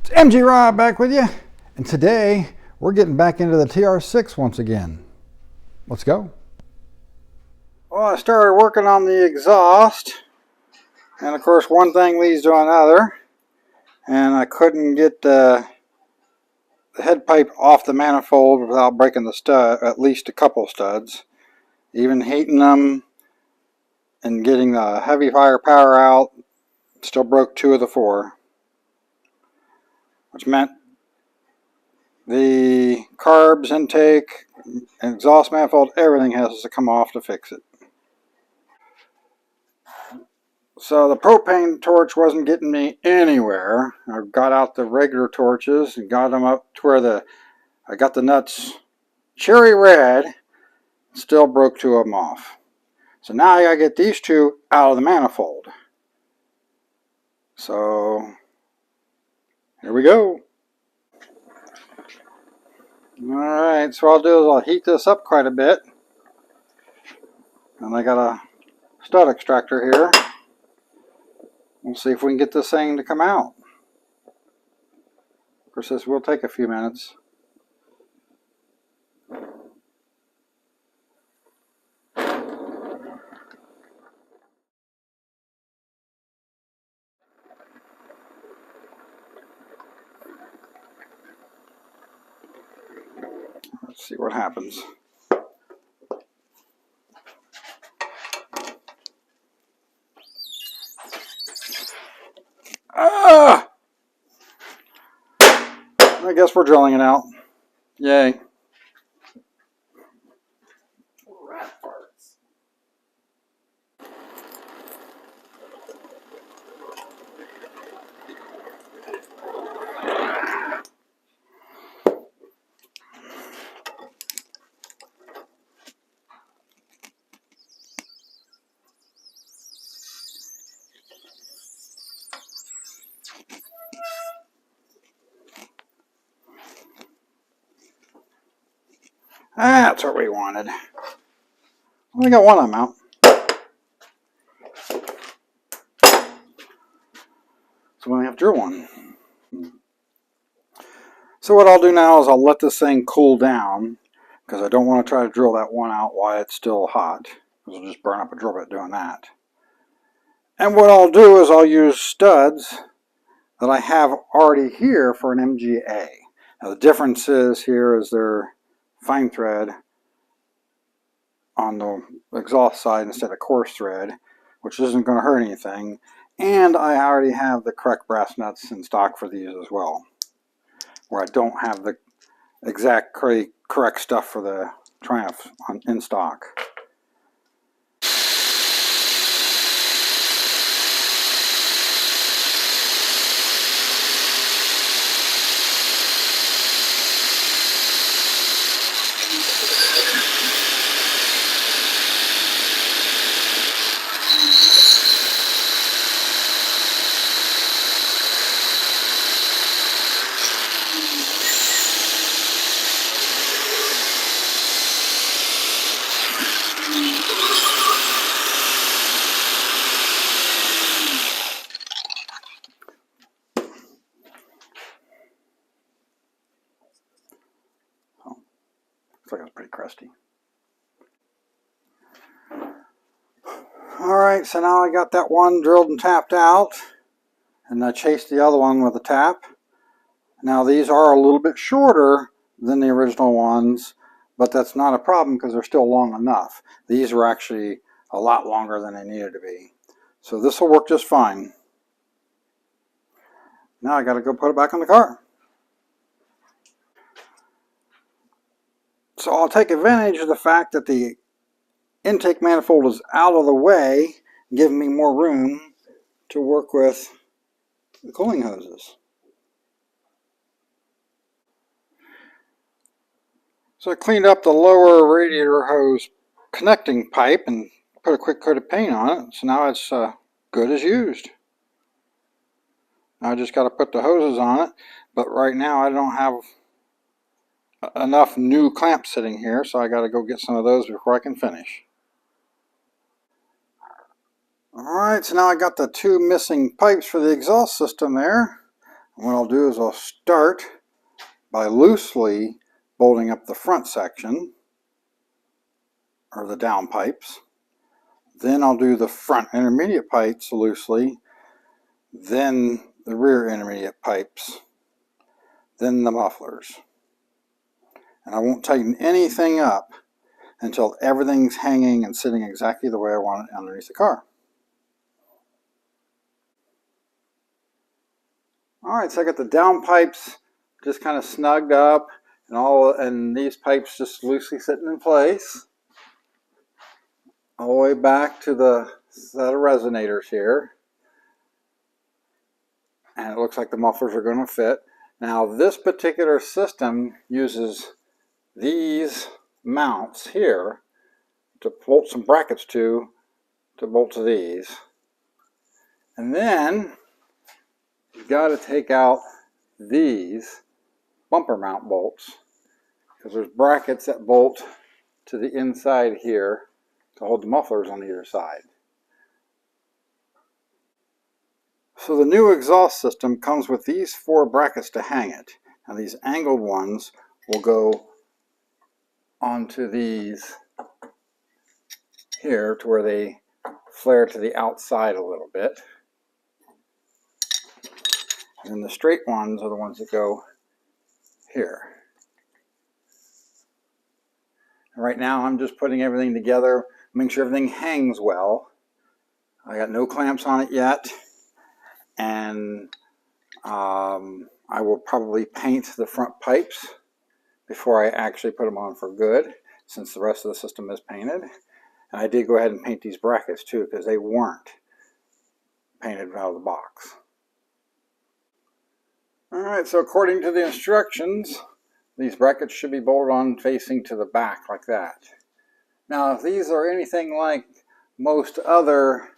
It's MG Rob back with you, and today we're getting back into the TR6 once again. Let's go. Well, I started working on the exhaust, and of course one thing leads to another, and I couldn't get the head pipe off the manifold without breaking the stud, at least a couple studs. Even heating them and getting the heavy fire power out, still broke 2 of the 4. Which meant the carbs intake, exhaust manifold, everything has to come off to fix it. So the propane torch wasn't getting me anywhere. I got out the regular torches and got them up to where I got the nuts cherry red, still broke 2 of them off. So now I gotta get these 2 out of the manifold. So here we go. Alright, so what I'll do is I'll heat this up quite a bit. And I got a stud extractor here. We'll see if we can get this thing to come out. Of course, this will take a few minutes. Let's see what happens. Ah! I guess we're drilling it out. Yay. Rat farts. That's what we wanted. Only got one of them out. So we only have to drill one. So what I'll do now is I'll let this thing cool down, because I don't want to try to drill that one out while it's still hot, because it'll just burn up a drill bit doing that. And what I'll do is I'll use studs that I have already here for an MGA. Now the difference is here is they're fine thread on the exhaust side instead of coarse thread, which isn't going to hurt anything. And I already have the correct brass nuts in stock for these as well, where I don't have the exact correct stuff for the Triumph in stock. Looks like it's pretty crusty. Alright, so now I got that one drilled and tapped out, and I chased the other one with a tap. Now these are a little bit shorter than the original ones, but that's not a problem because they're still long enough. These were actually a lot longer than they needed to be. So this will work just fine. Now I got to go put it back in the car. So I'll take advantage of the fact that the intake manifold is out of the way, giving me more room to work with the cooling hoses. So I cleaned up the lower radiator hose connecting pipe and put a quick coat of paint on it. So now it's good as used. Now I just got to put the hoses on it, but right now I don't have enough new clamps sitting here, so I got to go get some of those before I can finish. Alright, so now I got the 2 missing pipes for the exhaust system there. What I'll do is I'll start by loosely bolting up the front section, or the down pipes. Then I'll do the front intermediate pipes loosely, then the rear intermediate pipes, then the mufflers. And I won't tighten anything up until everything's hanging and sitting exactly the way I want it underneath the car. Alright, so I got the down pipes just kind of snugged up and these pipes just loosely sitting in place. All the way back to the set of resonators here. And it looks like the mufflers are going to fit. Now this particular system uses these mounts here to bolt some brackets to bolt to these. And then you've got to take out these bumper mount bolts, because there's brackets that bolt to the inside here to hold the mufflers on either side. So the new exhaust system comes with these 4 brackets to hang it. Now these angled ones will go onto these here to where they flare to the outside a little bit. And the straight ones are the ones that go here. And right now I'm just putting everything together, making sure everything hangs well. I got no clamps on it yet. And I will probably paint the front pipes before I actually put them on for good, since the rest of the system is painted. And I did go ahead and paint these brackets too, because they weren't painted out of the box. Alright, so according to the instructions, these brackets should be bolted on facing to the back like that. Now if these are anything like most other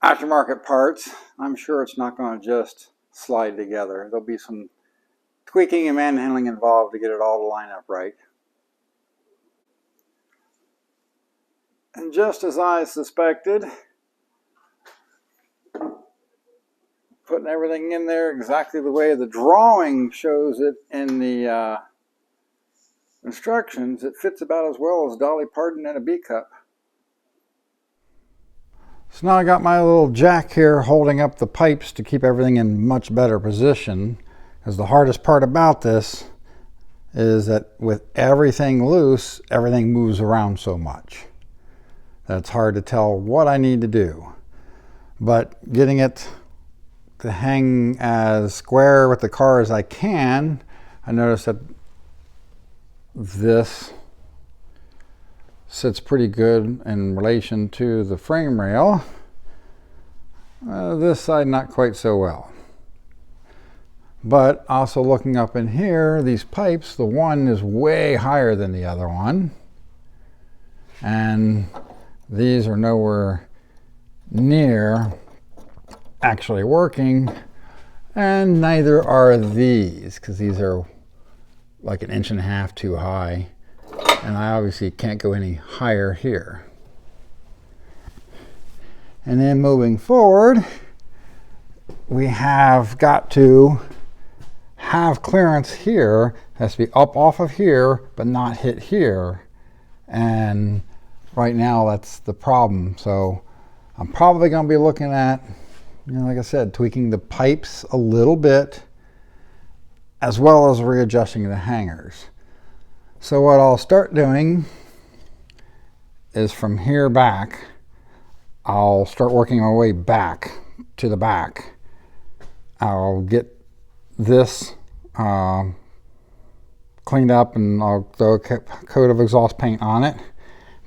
aftermarket parts, I'm sure it's not going to just slide together. There'll be some tweaking and manhandling involved to get it all to line up right. And just as I suspected, putting everything in there exactly the way the drawing shows it in the instructions, it fits about as well as Dolly Parton in a B cup. So now I got my little jack here holding up the pipes to keep everything in much better position, because the hardest part about this is that with everything loose, everything moves around so much that it's hard to tell what I need to do. But getting it to hang as square with the car as I can, I noticed that this sits pretty good in relation to the frame rail. This side not quite so well. But also looking up in here, these pipes, the one is way higher than the other one. And these are nowhere near actually working. And neither are these, because these are like 1.5 inches too high. And I obviously can't go any higher here. And then moving forward, we have got to have clearance here. It has to be up off of here, but not hit here. And right now that's the problem. So I'm probably going to be looking at, like I said, tweaking the pipes a little bit, as well as readjusting the hangers. So what I'll start doing is from here back, I'll start working my way back to the back. I'll get this cleaned up, and I'll throw a coat of exhaust paint on it.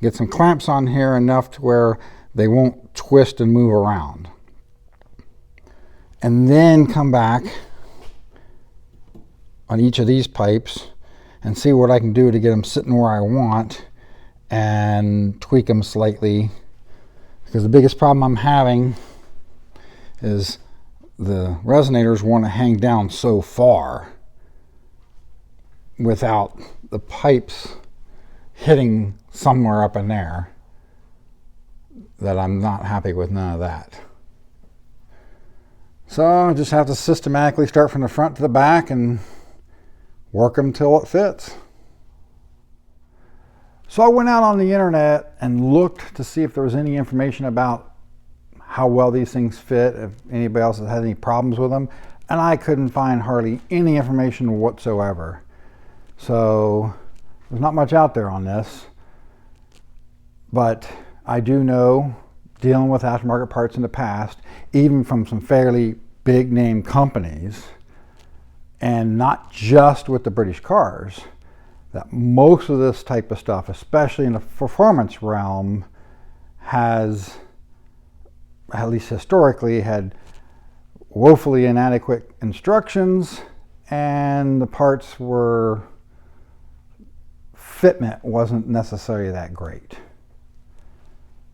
Get some clamps on here enough to where they won't twist and move around. And then come back on each of these pipes and see what I can do to get them sitting where I want and tweak them slightly. Because the biggest problem I'm having is the resonators want to hang down so far without the pipes hitting somewhere up in there, that I'm not happy with none of that. So I just have to systematically start from the front to the back and work them till it fits. So I went out on the internet and looked to see if there was any information about how well these things fit, if anybody else has had any problems with them, and I couldn't find hardly any information whatsoever. So there's not much out there on this, but I do know, dealing with aftermarket parts in the past, even from some fairly big name companies, and not just with the British cars, that most of this type of stuff, especially in the performance realm, has, at least historically, had woefully inadequate instructions, and the parts were, fitment wasn't necessarily that great.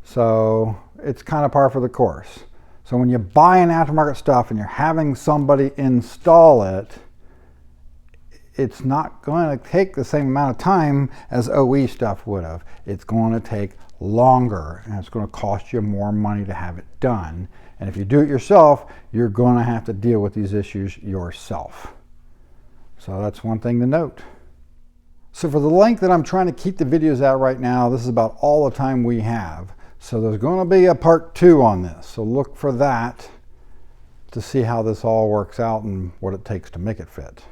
So it's kind of par for the course. So when you buy an aftermarket stuff and you're having somebody install it, it's not going to take the same amount of time as OE stuff would have. It's going to take longer, and it's going to cost you more money to have it done. And if you do it yourself, you're going to have to deal with these issues yourself. So that's one thing to note. So for the length that I'm trying to keep the videos out right now, this is about all the time we have. So there's going to be a part 2 on this. So look for that to see how this all works out and what it takes to make it fit.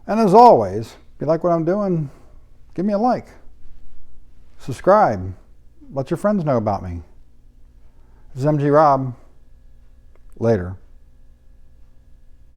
And as always, if you like what I'm doing, give me a like. Subscribe. Let your friends know about me. This is MG Rob. Later.